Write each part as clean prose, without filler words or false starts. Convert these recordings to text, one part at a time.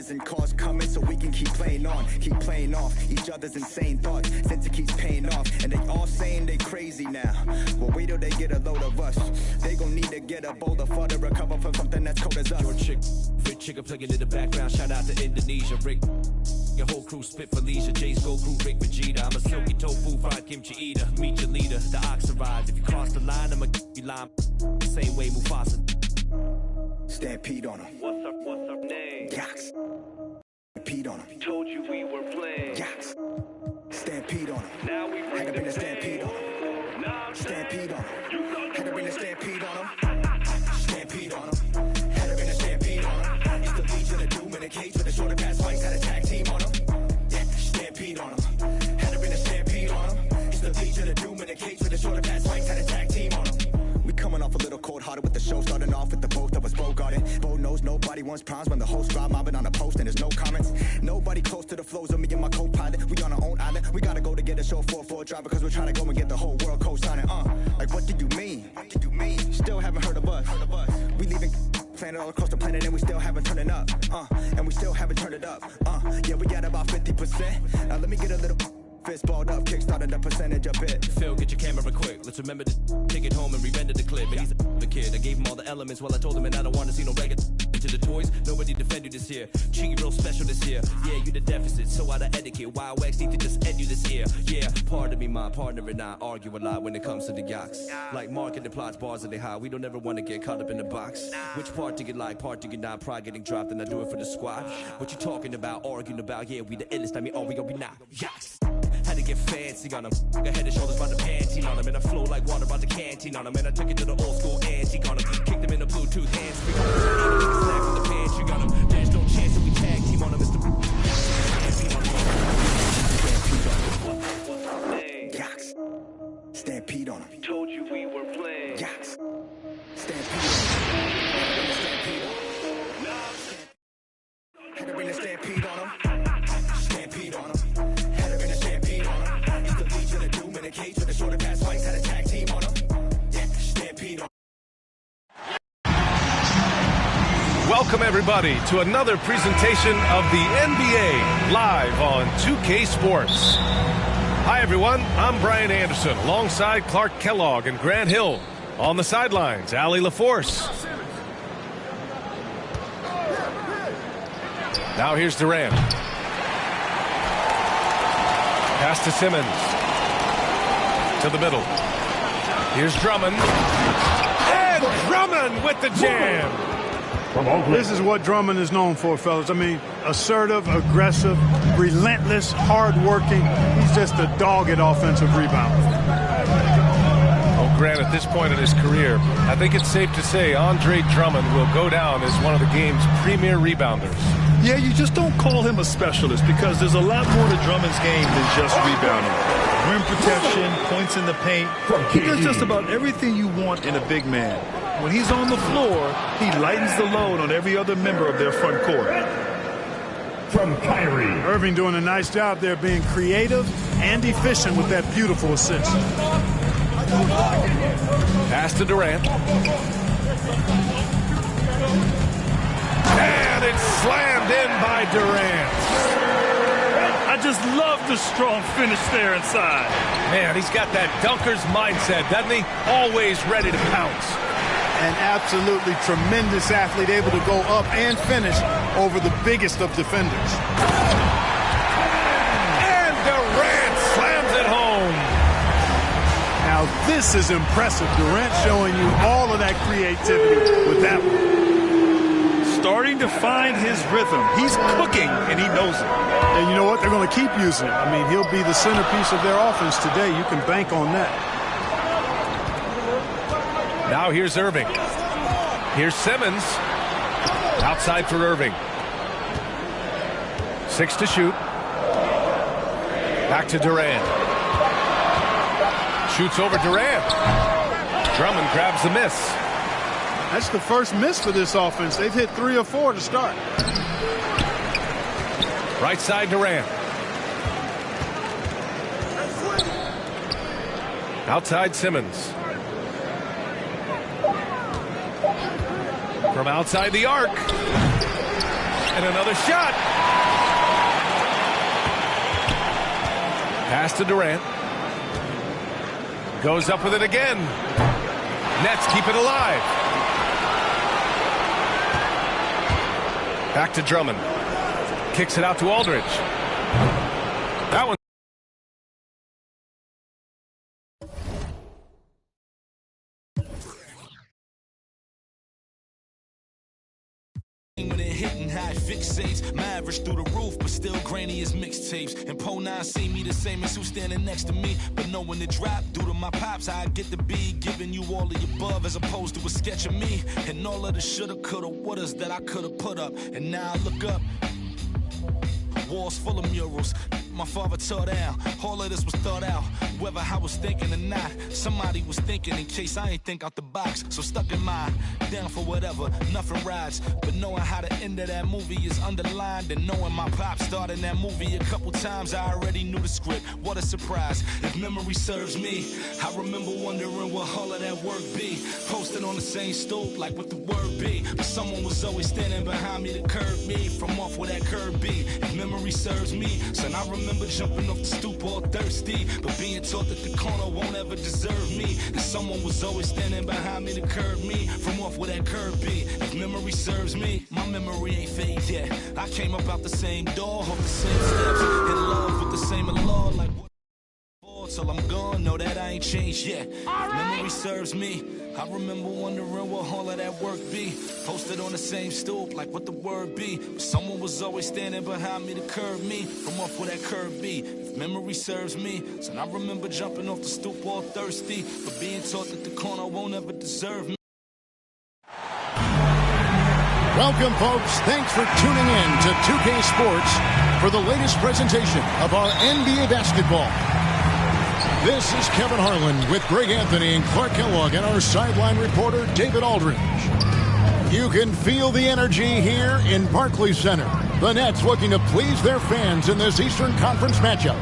brothers and cars coming so we can keep playing on, keep playing off each other's insane thoughts since it keeps paying off. And they all saying they crazy now. Well, wait till they get a load of us. They gon' need to get a boulder for to recover from something that's cold as us. Your chick, Rick chicken plugging in the background. Shout out to Indonesia, Rick. Your whole crew spit for leisure. Jay's go crew, Rick Vegeta. I'm a silky tofu fried kimchi eater. Meet your leader, the ox arrived. If you cross the line, I'ma you lime. Same way Mufasa. Stampede on him. What's up name? Yax. Stampede on him. Told you we were playing. Yax. Stampede on him. Now we bring Had to the bring a stampede on him. Nah, Stampede on him. Had to bring a stampede on him. Stampede on him. Had to bring a stampede on him. It's the Legion of Doom in a cage with a shorter pass fights. Had a tag team on him. Yeah, stampede on him. Had to bring a stampede on him. It's the Legion of Doom in a cage with a shorter pass fights. Had a tag team on him. We coming off a little cold-hearted with the show starting off with the both of us Bogarting. Bo knows nobody wants primes when the host drive mobbing on a post and there's no comments. Nobody close to the flows of me and my co-pilot. We on our own island. We gotta go to get a show 4-4 drive because we're trying to go and get the whole world co-signing. Like what do you mean? What do you mean? Still haven't heard of us. We leaving planet all across the planet and we still haven't turned it up. And we still haven't turned it up. Yeah, we got about 50%. Now let me get a little fist balled up, kickstarted the percentage a bit. Phil, get your camera quick. Let's remember to take it home and re-render the clip. And he's a kid. I gave him all the elements while I told him, and I don't want to see no regular into the toys. Nobody defend you this year. Treat you real special this year. Yeah, you the deficit, so out of etiquette. Wild wax need to just end you this year. Yeah, pardon me, my partner and I argue a lot when it comes to the yaks. Like marketing plots, bars are they high. We don't ever want to get caught up in the box. Which part do you like, part do you not? Pride getting dropped, and I do it for the squad. What you talking about, arguing about? Yeah, we the illest. I mean, are we not? Yaks. Had to get fancy on him. Got head and shoulders by the panty on him. And I flow like water by the canteen on him. And I took it to the old school antique on him. Kicked him in the Bluetooth hands-free on him. Snack from the pantry on him. There's no chance that we tag team on him. It's the Stampede on him. Told you we were playing. Yax. Stampede on him. Had to bring a stampede on him. Stampede on him. Had to bring a stampede on him. It's the Legion of Doom in a cage with a shorter pass fights. Had a tag team on him. Yeah, stampede on him. Welcome, everybody, to another presentation of the NBA live on 2K Sports. Hi, everyone. I'm Brian Anderson, alongside Clark Kellogg and Grant Hill. On the sidelines, Allie LaForce. Now here's Durant. Pass to Simmons. To the middle. Here's Drummond. And Drummond with the jam. This is what Drummond is known for, fellas. I mean, assertive, aggressive, relentless, hard-working. He's just a dog at offensive rebound. Oh, Grant, at this point in his career, I think it's safe to say Andre Drummond will go down as one of the game's premier rebounders. Yeah, you just don't call him a specialist because there's a lot more to Drummond's game than just rebounding. Rim protection, points in the paint. He does just about everything you want in a big man. When he's on the floor, he lightens the load on every other member of their front court. From Kyrie. Irving doing a nice job there being creative and efficient with that beautiful assist. Pass to Durant. And it's slammed in by Durant. I just love the strong finish there inside. Man, he's got that dunker's mindset, doesn't he? Always ready to pounce. An absolutely tremendous athlete, able to go up and finish over the biggest of defenders. And Durant slams it home. Now this is impressive. Durant showing you all of that creativity with that one. Starting to find his rhythm. He's cooking, and he knows it. And you know what? They're going to keep using it. I mean, he'll be the centerpiece of their offense today. You can bank on that. Now here's Irving. Here's Simmons. Outside for Irving. 6 to shoot. Back to Durant. Shoots over Durant. Drummond grabs the miss. That's the first miss for this offense. They've hit 3 or 4 to start. Right side Durant. Outside Simmons. From outside the arc. And another shot. Pass to Durant. Goes up with it again. Nets keep it alive. Back to Drummond. Kicks it out to Aldridge. That one. When it hitting high fixates, my average through the roof, but still grainy as mixtapes. And Po 9 see me the same as who's standing next to me, but knowing the drop due to my pops, I get to be giving you all of the above as opposed to a sketch of me and all of the shoulda, coulda, wouldas that I coulda put up. And now I look up, walls full of murals my father tore down. All of this was thought out, whether I was thinking or not. Somebody was thinking in case I ain't think out the box. So stuck in mind, down for whatever, nothing rides. But knowing how the end of that movie is underlined, and knowing my pop starred in that movie a couple times, I already knew the script. What a surprise. If memory serves me, I remember wondering what all of that work be. Posted on the same stoop like what the word be, but someone was always standing behind me to curb me from off where that curb be. If memory serves me, son, I remember jumping off the stoop all thirsty, but being taught that the corner won't ever deserve me, and someone was always standing behind me to curb me from off where that curb be. If memory serves me, my memory ain't fade yet. I came up out the same door, off the same steps, in love with the same law, like what till I'm gone, know that I ain't changed yet. If memory serves me, I remember wondering what all of that work be. Posted on the same stoop, like what the word be, but someone was always standing behind me to curb me from off where that curb be. If memory serves me, so I remember jumping off the stoop all thirsty, but being taught that the corner won't ever deserve me. Welcome, folks. Thanks for tuning in to 2K Sports for the latest presentation of our NBA basketball. This is Kevin Harlan with Greg Anthony and Clark Kellogg and our sideline reporter, David Aldridge. You can feel the energy here in Barclays Center. The Nets looking to please their fans in this Eastern Conference matchup.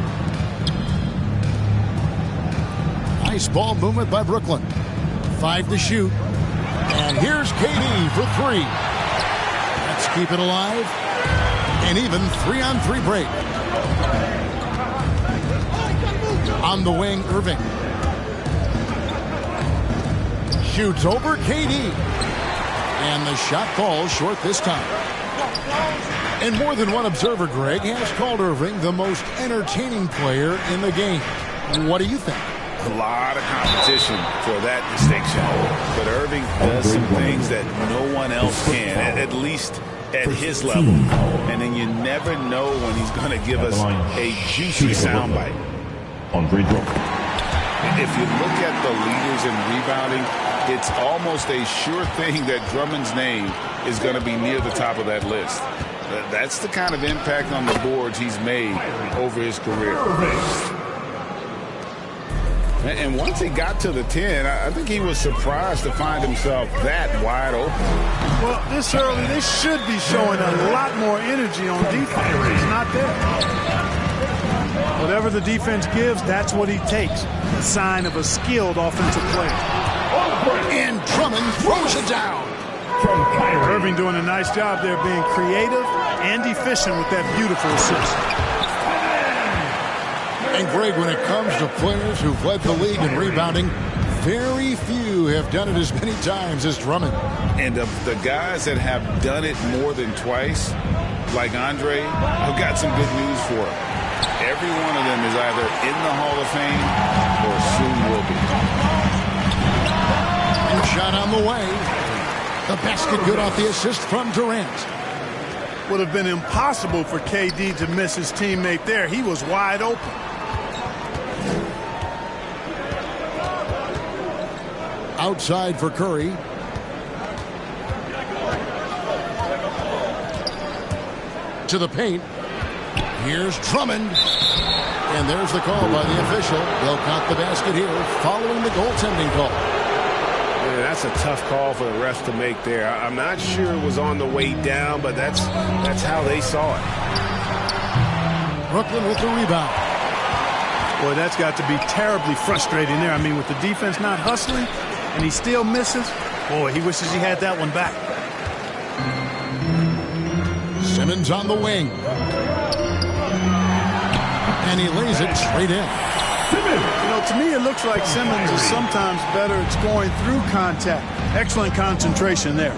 Nice ball movement by Brooklyn. 5 to shoot. And here's KD for 3. Let's keep it alive. An even 3-on-3 break. On the wing, Irving. Shoots over KD. And the shot falls short this time. And more than one observer, Greg, has called Irving the most entertaining player in the game. What do you think? A lot of competition for that distinction. But Irving does some things that no one else can, at least at his level. And then you never know when he's going to give us a juicy soundbite. If you look at the leaders in rebounding, it's almost a sure thing that Drummond's name is going to be near the top of that list. That's the kind of impact on the boards he's made over his career. And once he got to the 10, I think he was surprised to find himself that wide open. Well, this early, they should be showing a lot more energy on defense. It's not there. Whatever the defense gives, that's what he takes. A sign of a skilled offensive player. And Drummond throws it down. Irving doing a nice job there being creative and efficient with that beautiful assist. And Greg, when it comes to players who've led the league in rebounding, very few have done it as many times as Drummond. And of the guys that have done it more than twice, like Andre, I've got some good news for him. Every one of them is either in the Hall of Fame or soon will be. And shot on the way. The basket good off the assist from Durant. Would have been impossible for KD to miss his teammate there. He was wide open. Outside for Curry. To the paint. Here's Drummond. And there's the call by the official. They'll count the basket here following the goaltending call. Yeah, that's a tough call for the refs to make there. I'm not sure it was on the way down, but that's how they saw it. Brooklyn with the rebound. Boy, that's got to be terribly frustrating there. I mean, with the defense not hustling and he still misses, boy, he wishes he had that one back. Simmons on the wing. And he lays it straight in. You know, to me, it looks like Simmons is sometimes better at scoring through contact. Excellent concentration there.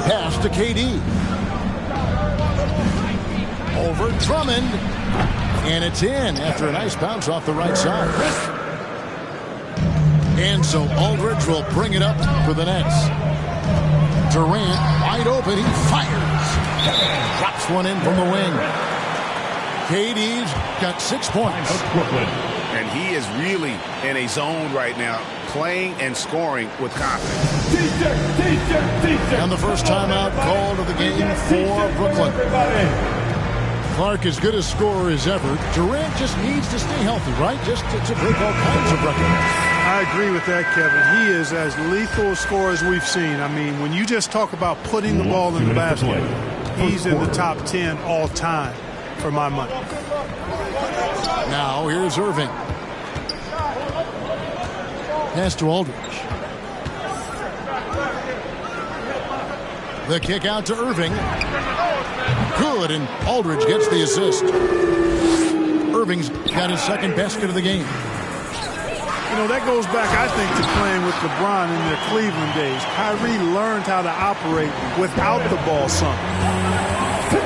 Pass to KD. Over Drummond. And it's in after a nice bounce off the right side. And so Aldridge will bring it up for the Nets. Durant wide open. He fires. Drops one in from the wing. KD's got 6 points. And he is really in a zone right now, playing and scoring with confidence. And the first timeout called of the game for Brooklyn. Clark as good a scorer as ever. Durant just needs to stay healthy, right? Just to break all kinds of records. I agree with that, Kevin. He is as lethal a scorer as we've seen. I mean, when you just talk about putting the ball in the basket, he's in the top 10 all time for my money. Now here's Irving. Pass to Aldridge. The kick out to Irving. Good, and Aldridge gets the assist. Irving's got his second basket of the game. You know, that goes back, I think, to playing with LeBron in their Cleveland days. Kyrie learned how to operate without the ball some.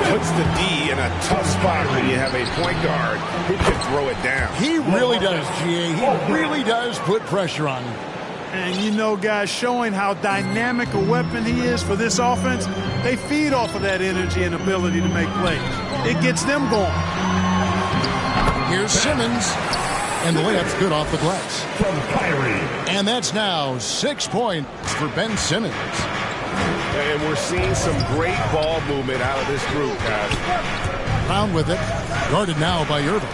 Puts the D in a tough spot when you have a point guard who can throw it down. He really does, GA. He really does put pressure on him. And you know, guys, showing how dynamic a weapon he is for this offense, they feed off of that energy and ability to make plays. It gets them going. Here's Simmons. And the layup's good off the glass. From Kyrie. And that's now 6 points for Ben Simmons. And we're seeing some great ball movement out of this group, guys. Brown with it. Guarded now by Irving.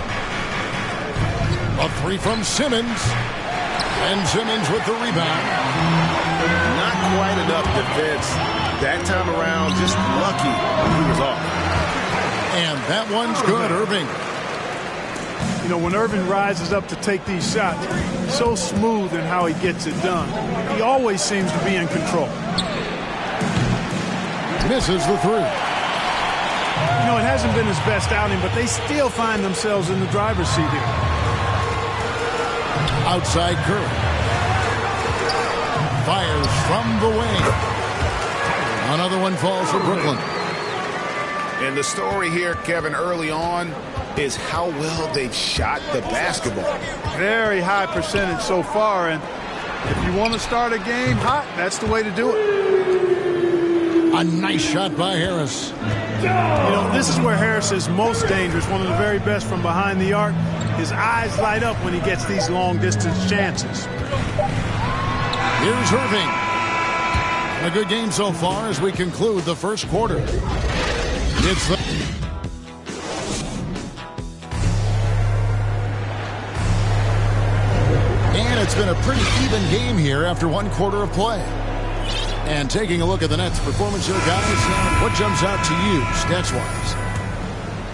A three from Simmons. And Simmons with the rebound. Not quite enough defense that time around. Just lucky he was off. And that one's good, Irving. You know, when Irving rises up to take these shots, so smooth in how he gets it done. He always seems to be in control. Misses the three. You know, it hasn't been his best outing, but they still find themselves in the driver's seat here. Outside Curry. Fires from the wing. Another one falls for Brooklyn. And the story here, Kevin, early on is how well they've shot the basketball. Very high percentage so far, and if you want to start a game hot, that's the way to do it. A nice shot by Harris. You know, this is where Harris is most dangerous, one of the very best from behind the arc. His eyes light up when he gets these long-distance chances. Here's Irving. A good game so far as we conclude the first quarter. It's the... And it's been a pretty even game here after one quarter of play. And taking a look at the Nets' performance here, guys, what jumps out to you, stats-wise?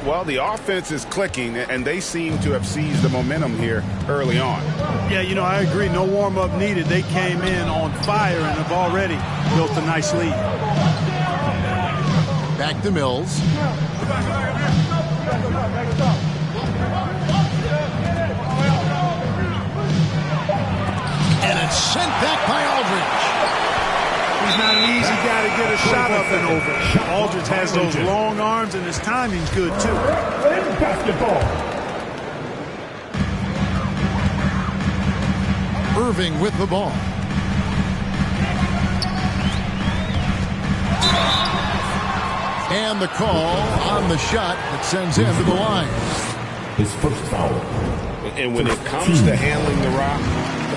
Well, the offense is clicking, and they seem to have seized the momentum here early on. Yeah, you know, I agree. No warm-up needed. They came in on fire and have already built a nice lead. Back to Mills. And it's sent back by Aldridge. He's not an easy guy to get a shot up and over. Aldridge has those long arms, and his timing's good, too. Basketball. Irving with the ball. And the call on the shot that sends him to the line. His first foul. And when it comes to handling the rock,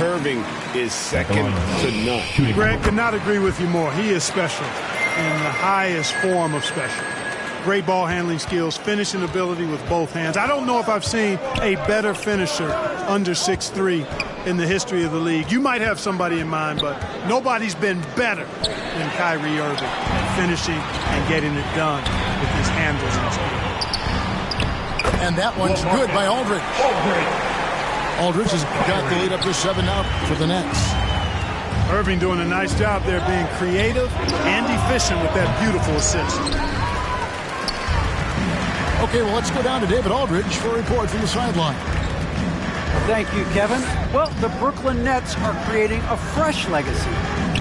Irving is second to none. Greg, could not agree with you more. He is special in the highest form of special. Great ball handling skills, finishing ability with both hands. I don't know if I've seen a better finisher under 6'3" in the history of the league. You might have somebody in mind, but nobody's been better than Kyrie Irving, finishing and getting it done with his handles and speed. And that one's good by Aldridge. Aldridge has got the lead up to 7 now for the Nets. Irving doing a nice job there being creative and efficient with that beautiful assist. Okay, well, let's go down to David Aldridge for a report from the sideline. Thank you, Kevin. Well, the Brooklyn Nets are creating a fresh legacy.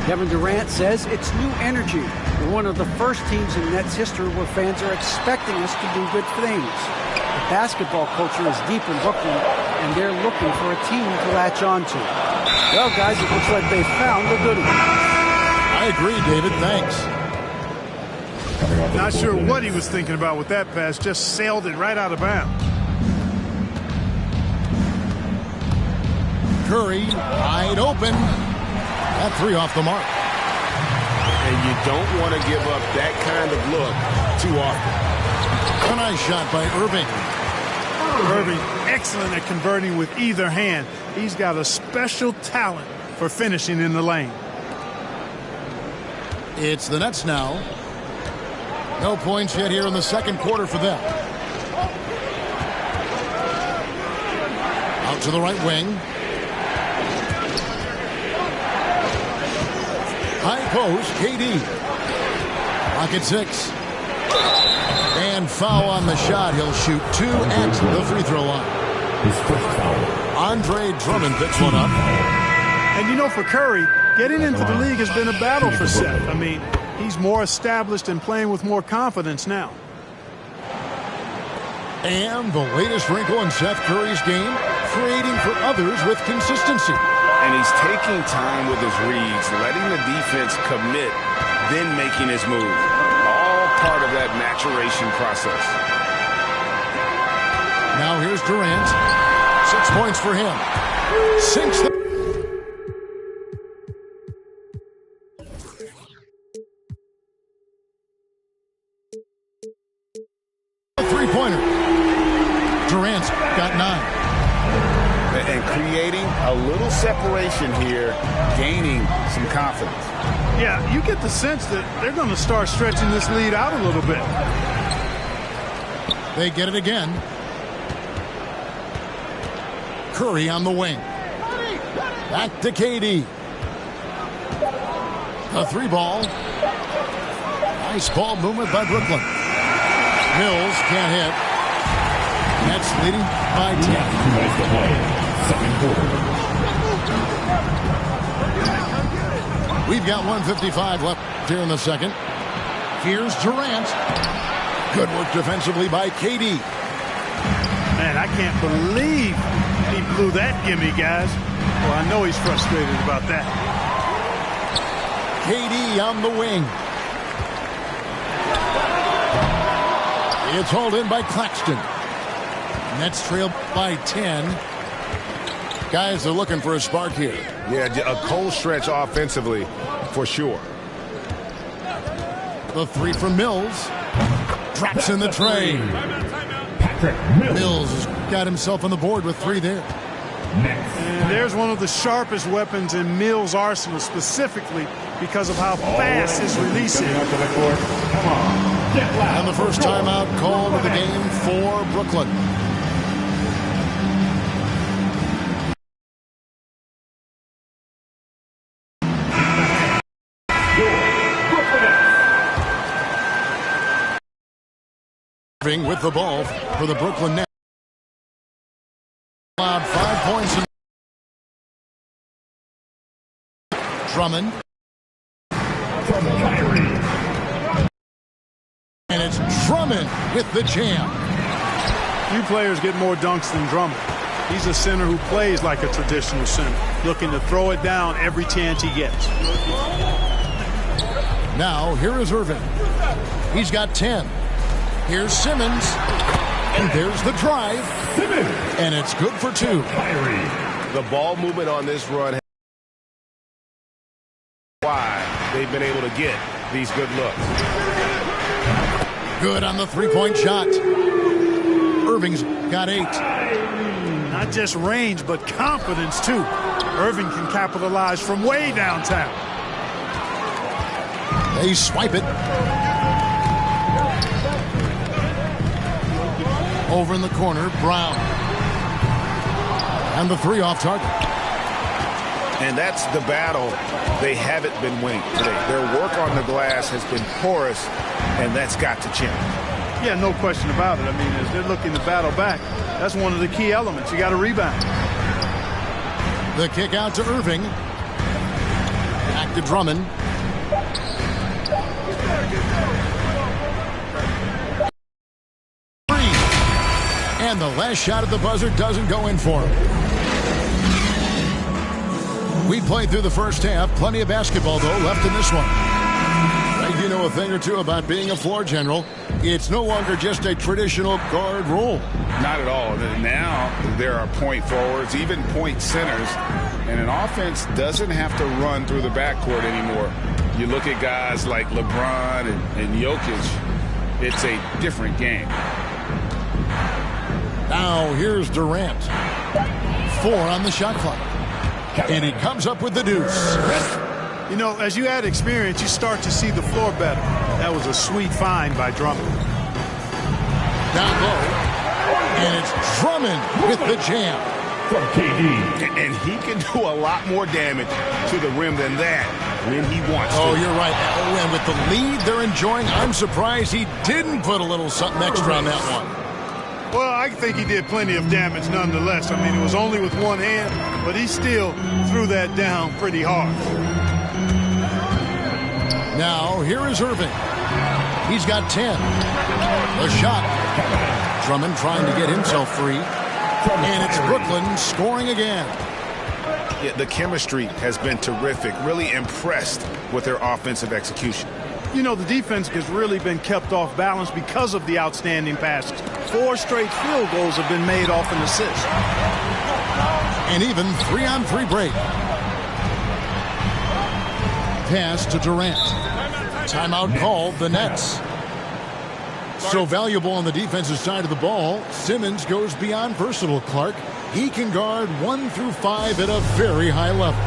Kevin Durant says it's new energy. We're one of the first teams in Nets history where fans are expecting us to do good things. The basketball culture is deep in Brooklyn, and they're looking for a team to latch on to. Well, guys, it looks like they found the good one. I agree, David. Thanks. Not sure what he was thinking about with that pass. Just sailed it right out of bounds. Curry, wide open. That three off the mark. And you don't want to give up that kind of look too often. A nice shot by Irving. Irving, excellent at converting with either hand. He's got a special talent for finishing in the lane. It's the Nets now. No points yet here in the second quarter for them. Out to the right wing. High post, KD. Pocket 6. And foul on the shot. He'll shoot 2 at the free throw line. His first foul. Andre Drummond picks one up. And you know, for Curry, getting into the league has been a battle for Seth. I mean, he's more established and playing with more confidence now. And the latest wrinkle in Seth Curry's game, creating for others with consistency. And he's taking time with his reads, letting the defense commit, then making his move. All part of that maturation process. Now here's Durant. 6 points for him. Sinks the... three-pointer. Durant's got 9. And creating a little separation here, gaining some confidence. Yeah, you get the sense that they're going to start stretching this lead out a little bit. They get it again. Curry on the wing. Back to KD. The 3-ball. Nice ball movement by Brooklyn. Mills can't hit. Nets leading by 10. Second quarter. We've got 1:55 left here in the second. Here's Durant. Good work defensively by KD. Man, I can't believe he blew that gimme, guys. Well, I know he's frustrated about that. KD on the wing. It's hauled in by Claxton. Nets trail by 10. Guys are looking for a spark here. Yeah, a cold stretch offensively, for sure. The 3 from Mills. Drops in the tray. Mills has got himself on the board with 3 there. And there's one of the sharpest weapons in Mills' arsenal, specifically because of how fast his release is. And the first timeout called of the game for Brooklyn. With the ball for the Brooklyn Nets. Allowed 5 points. Drummond. And it's Drummond with the jam. Few players get more dunks than Drummond. He's a center who plays like a traditional center, looking to throw it down every chance he gets. Now, here is Irving. He's got 10. Here's Simmons. And there's the drive. Simmons. And it's good for 2. The ball movement on this run, why they've been able to get these good looks. Good on the 3-point shot. Irving's got 8. Not just range, but confidence, too. Irving can capitalize from way downtown. They swipe it. Over in the corner, Brown. And the 3 off target. And that's the battle they haven't been winning today. Their work on the glass has been porous, and that's got to change. Yeah, no question about it. I mean, as they're looking to battle back, that's one of the key elements. You got to rebound. The kick out to Irving. Back to Drummond. And the last shot at the buzzer doesn't go in for him. We played through the first half. Plenty of basketball, though, left in this one. Right, you know a thing or two about being a floor general. It's no longer just a traditional guard role. Not at all. Now there are point forwards, even point centers, and an offense doesn't have to run through the backcourt anymore. You look at guys like LeBron and Jokic, it's a different game. Now here's Durant. 4 on the shot clock. And he comes up with the deuce. You know, as you add experience, you start to see the floor better. That was a sweet find by Drummond. Down low. And it's Drummond with the jam. From KD. And he can do a lot more damage to the rim than that when he wants to. Oh, you're right. Oh, and with the lead they're enjoying, I'm surprised he didn't put a little something extra on that one. Well, I think he did plenty of damage nonetheless. I mean, it was only with one hand, but he still threw that down pretty hard. Now, here is Irving. He's got 10. The shot. Drummond trying to get himself free. And it's Brooklyn scoring again. Yeah, the chemistry has been terrific. Really impressed with their offensive execution. You know, the defense has really been kept off balance because of the outstanding passes. 4 straight field goals have been made off an assist. And even 3-on-3 break. Pass to Durant. Timeout called, the Nets. So valuable on the defensive side of the ball, Simmons goes beyond versatile, Clark. He can guard 1 through 5 at a very high level.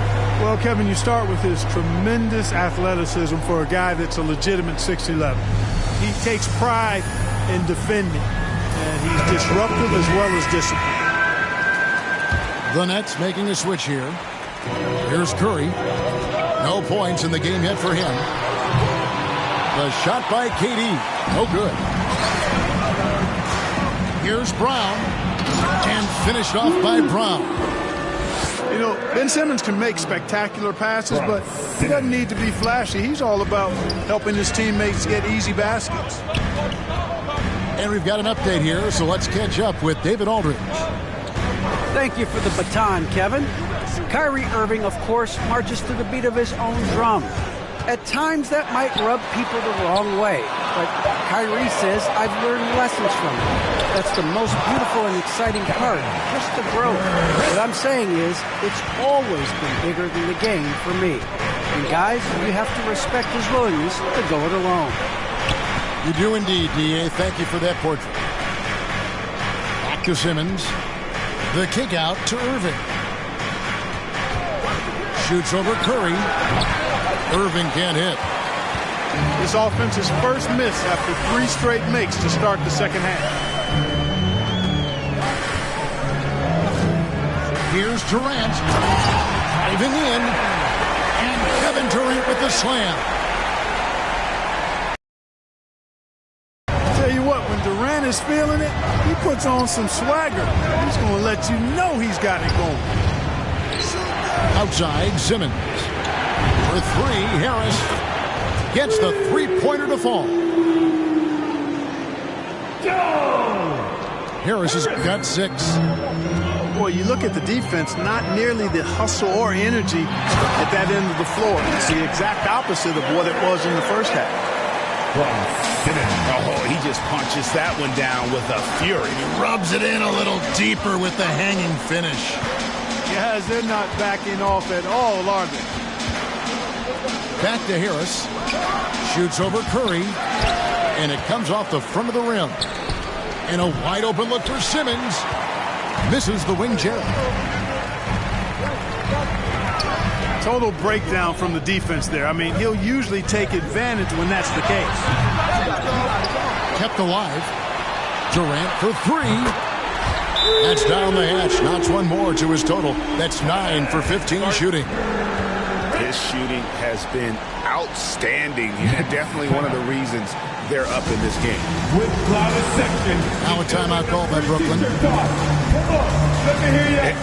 Well, Kevin, you start with his tremendous athleticism for a guy that's a legitimate 6'11". He takes pride in defending, and he's disruptive as well as disciplined. The Nets making a switch here. Here's Curry. No points in the game yet for him. The shot by KD. No good. Here's Brown. And finished off by Brown. You know, Ben Simmons can make spectacular passes, but he doesn't need to be flashy. He's all about helping his teammates get easy baskets. And we've got an update here, so let's catch up with David Aldridge. Thank you for the baton, Kevin. Kyrie Irving, of course, marches to the beat of his own drum. At times, that might rub people the wrong way. But Kyrie says, I've learned lessons from it. That's the most beautiful and exciting part, just the growth. What I'm saying is, it's always been bigger than the game for me. And guys, you have to respect his willingness to go it alone. You do indeed, D.A. Thank you for that portrait. Back to Simmons. The kick out to Irving. Shoots over Curry. Irving can't hit. This offense's first miss after 3 straight makes to start the second half. Here's Durant. Driving in. And Kevin Durant with the slam. Tell you what, when Durant is feeling it, he puts on some swagger. He's going to let you know he's got it going. Outside, Simmons. For 3, Harris gets the 3-pointer to fall. Harris has got 6. Boy, you look at the defense, not nearly the hustle or energy at that end of the floor. It's the exact opposite of what it was in the first half. Oh, he just punches that one down with a fury. He rubs it in a little deeper with the hanging finish. Guys, they're not backing off at all, are they? Back to Harris. Shoots over Curry. And it comes off the front of the rim. And a wide open look for Simmons. Misses the wing chair. Total breakdown from the defense there. I mean, he'll usually take advantage when that's the case. Kept alive. Durant for 3. That's down the hatch. Knocks one more to his total. That's 9 for 15 shooting. His shooting has been outstanding. Definitely one of the reasons they're up in this game. Now a timeout call by Brooklyn.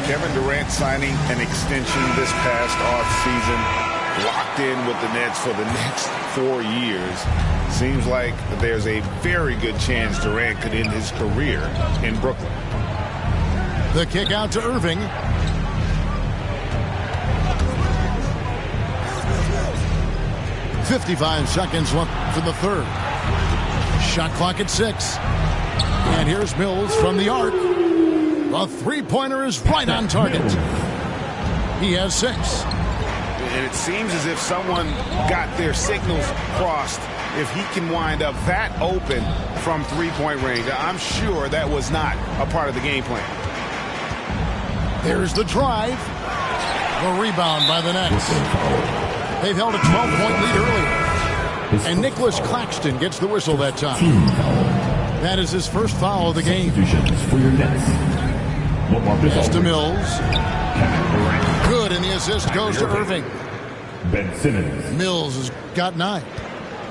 Kevin Durant signing an extension this past offseason, locked in with the Nets for the next 4 years. Seems like there's a very good chance Durant could end his career in Brooklyn. The kick out to Irving. .55 seconds left for the third. Shot clock at 6. And here's Mills from the arc. The three-pointer is right on target. He has 6. And it seems as if someone got their signals crossed. If he can wind up that open from three-point range, I'm sure that was not a part of the game plan. There's the drive. The rebound by the Nets. They've held a 12-point lead earlier. And Nicholas Claxton gets the whistle that time. That is his first foul of the game. Pass to Mills. Good, and the assist goes to Irving. Mills has got 9.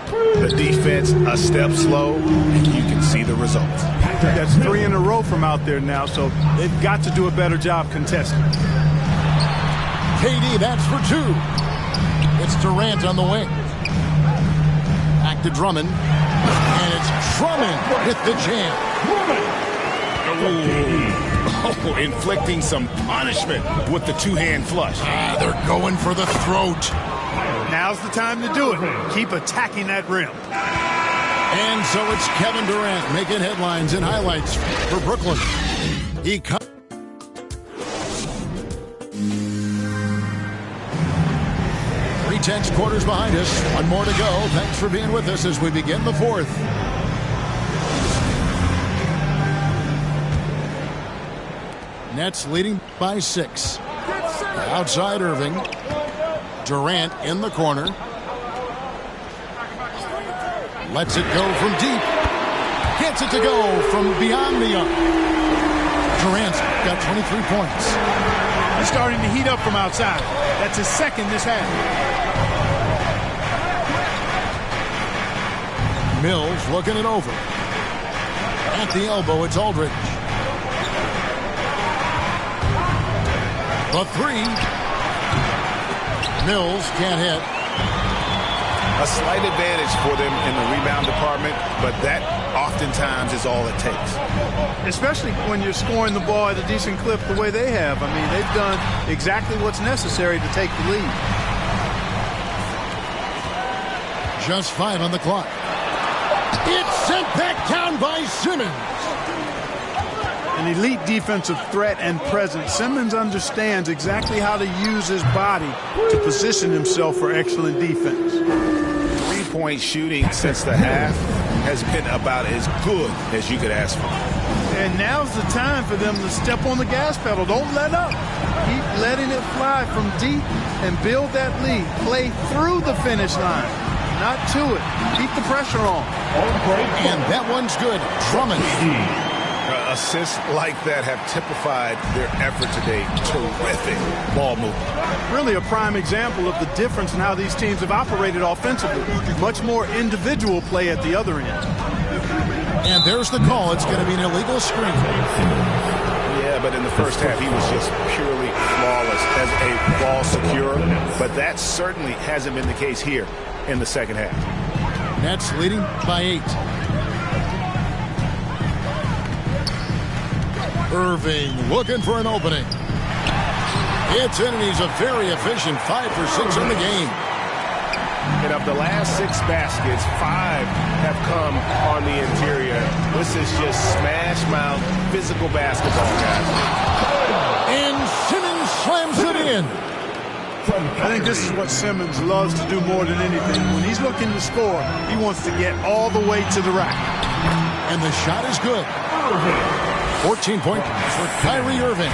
The defense a step slow, and you can see the results. That's 3 in a row from out there now, so they've got to do a better job contesting. KD, that's for 2. It's Durant on the wing. Back to Drummond. And it's Drummond with the jam. Oh, inflicting some punishment with the two-hand flush. They're going for the throat. Now's the time to do it. Keep attacking that rim. And so it's Kevin Durant making headlines and highlights for Brooklyn. He comes. 3/10 quarters behind us. One more to go. Thanks for being with us as we begin the fourth. Nets leading by 6. Outside Irving. Durant in the corner. Lets it go from deep. Gets it to go from beyond the arc. Durant's got 23 points. He's starting to heat up from outside. That's his second this half. Mills looking it over. At the elbow, it's Aldridge. The 3. Mills can't hit. A slight advantage for them in the rebound department, but that oftentimes is all it takes. Especially when you're scoring the ball at a decent clip the way they have. I mean, they've done exactly what's necessary to take the lead. Just 5 on the clock. It's sent back down by Simmons. An elite defensive threat and presence. Simmons understands exactly how to use his body to position himself for excellent defense. Three-point shooting since the half has been about as good as you could ask for. And now's the time for them to step on the gas pedal. Don't let up. Keep letting it fly from deep and build that lead. Play through the finish line, not to it. Keep the pressure on. And that one's good. Drummond. Assists like that have typified their effort today. Terrific ball movement. Really a prime example of the difference in how these teams have operated offensively. Much more individual play at the other end. And there's the call. It's going to be an illegal screen. Yeah, but in the first half, he was just purely flawless as a ball securer. But that certainly hasn't been the case here in the second half. Nets leading by 8. Irving looking for an opening. It's in, and he's a very efficient 5 for 6 in the game. And of the last 6 baskets, 5 have come on the interior. This is just smash mouth physical basketball, guys. And Simmons slams it in. I think this is what Simmons loves to do more than anything. When he's looking to score, he wants to get all the way to the rack. And the shot is good. 14 points for Kyrie Irving.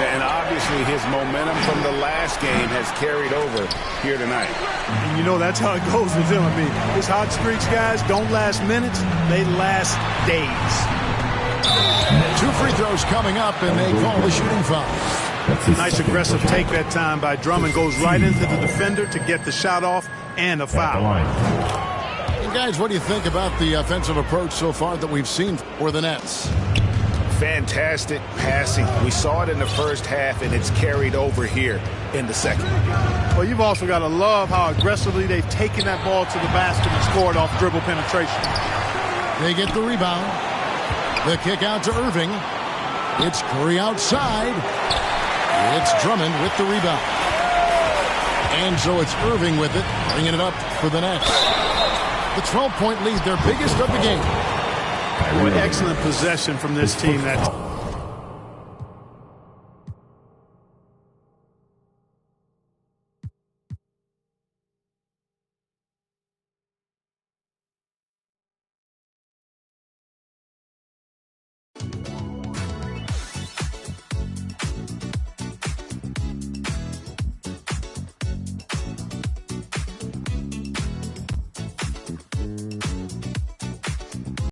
And obviously his momentum from the last game has carried over here tonight. And you know that's how it goes with him. I mean, his hot streaks, guys, don't last minutes. They last days. 2 free throws coming up, and they call the shooting foul. Nice aggressive take that time by Drummond. Goes right into the defender to get the shot off and a foul. And guys, what do you think about the offensive approach so far that we've seen for the Nets? Fantastic passing. We saw it in the first half, and it's carried over here in the second. Well, you've also got to love how aggressively they've taken that ball to the basket and scored off dribble penetration. They get the rebound. The kick out to Irving. It's Curry outside. It's Drummond with the rebound. And so it's Irving with it, bringing it up for the Nets. The 12-point lead, their biggest of the game. What excellent possession from this team. That